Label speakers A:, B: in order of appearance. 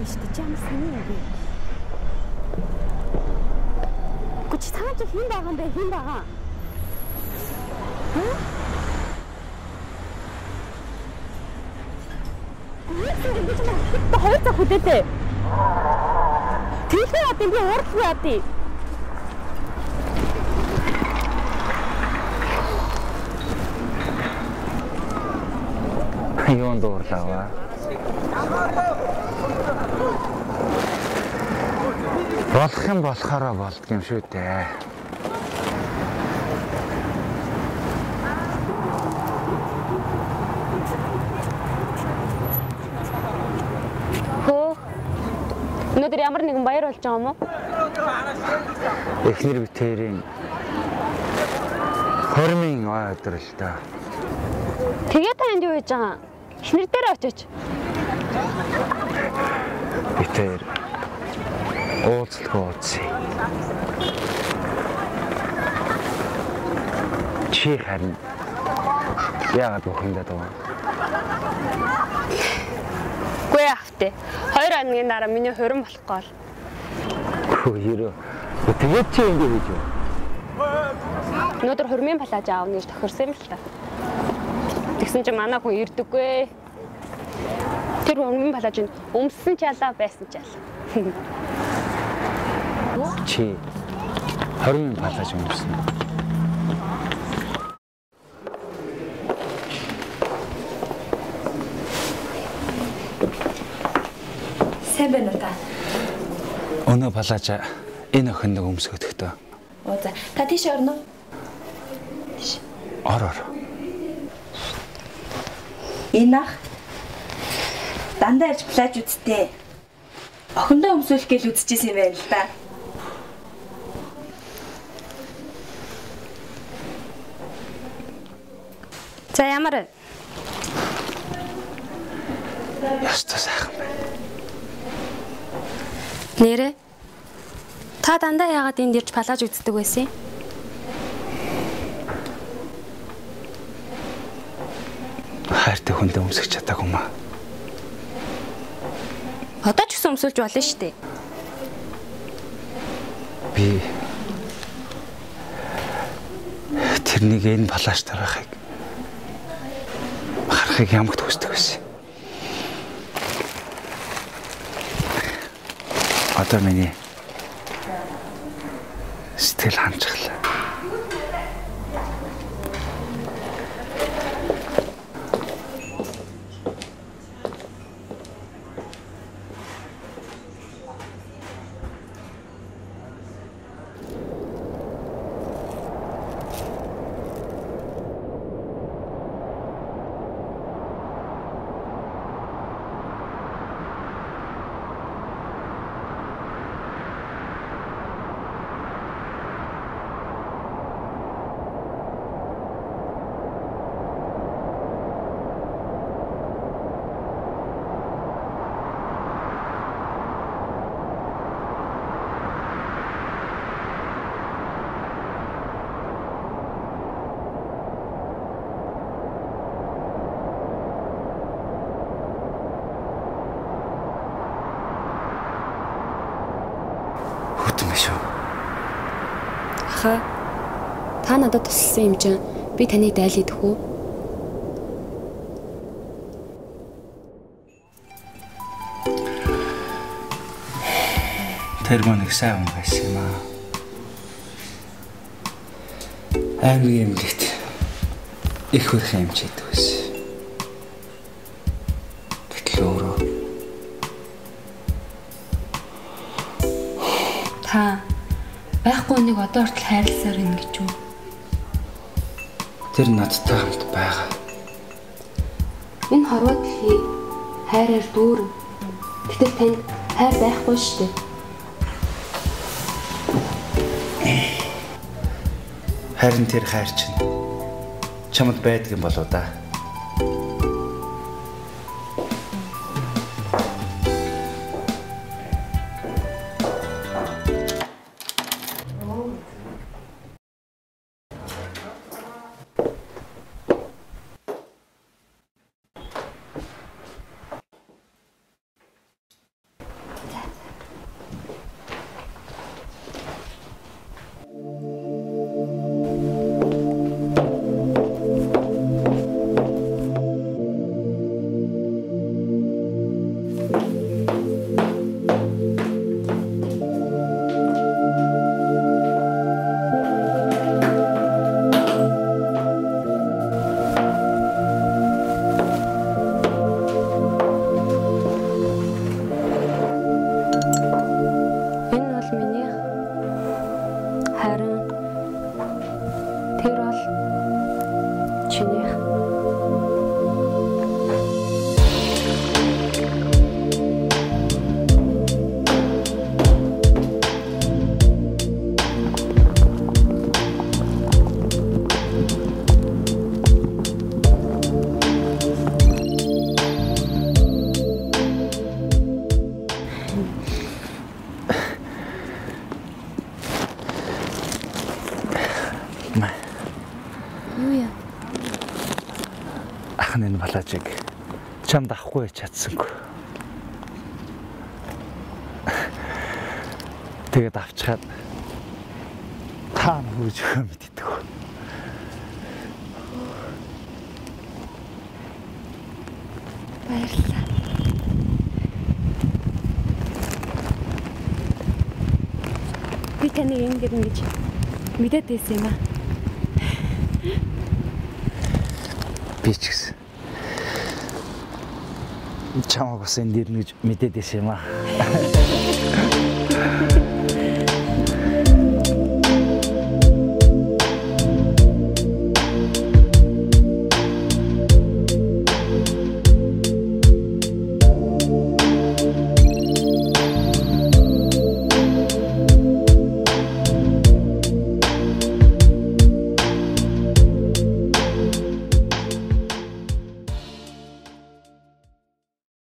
A: шүү дээ. Чи ямар сони юм бэ? Гүч цааш хин байгаа юм бэ? Хин байгаа. Хоёр цаг хүдээтэй. Тэрхүү ядын би уурдлгүй ядыг.
B: Юунд уурлаа. Болох юм болохоороо болдго юм шүү дээ.
A: Өнөөдөр ямар нэгэн баяр болж байгаа юм уу?
B: Эхнэр битэрийн хормын өдөр л да.
A: Тэгээ та энд юу хийж байгаа? Эхнэр дээр очиж.
B: Битэр уулзлага уулзъя. Чи харин яагаад бухимдаад байгаа?
A: Гүй автэ. 2 хоногийн дараа миний хурим болохгүй бол.
B: Хөөе. Тэгээд чи ингэ хийж юу?
A: Өнөөдөр хурмын палаж аав гэж тохирсон юм л та. Тэгсэн чинь манай хүн ирдэггүй. Тэр хурмын палажинд өмссөн ч ялаа байсан ч ялаа.
B: Чи хурмын палаж өмссөн.
C: Сайн байна уу та?
B: Өнөө палажа энэ охиныг өмсгөдөхтөө.
C: Оо за, та тийш орно уу? Тийш.
B: Ор.
C: Энэ ах дандаа ирж плаж үзтээ. Охиндоо өмсүүлэх гээл үзчихсэн юм байна л да.
A: За ямар?
B: Ястаа сайхан байна.
A: Нэрэ? Та дандаа яагаад энд ирж палаж үздэг байсан юм?
B: Хайртай хүндээ өмсөх чадаагүй маа.
A: Одоо ч гэсэн өмсүүлж болно шүү дээ.
B: Би тэрнийг энэ палаж тарахыг харахыг ямагт хүсдэг байсан. Одоо миний сэтгэл ханчглаа.
A: Аха. Та надад тусалсан юм чинь би таныг дайлах уу?
B: Тэр мань их сайн хүн байсан юм аа. Аймгийн эмнэлэгт их хөрх хэмж хийдэг байсан. Гэтэл өөрөө
A: Та байхгүй нэг одоо хүртэл хайрласаар юм гэж үү?
B: тэр надтай хамт байгаа.
A: Энэ хорвоо дэлхий хайраар дүүрэн. Гэтэл танд хайр байхгүй шүү дээ.
B: Харин тэр хайр чинь чамд байдаг юм болоо да. энэ балаажиг чамд авахгүй чадсангүй. Тэгээд авчихад та нүж өгөө мэддэг.
A: Баярлалаа. Би таныг ингэж мэдээд байсан юм аа.
B: Би ч гэсэн чамаг бас энэ дэрнэ гэж мэдээд байсан юм аа.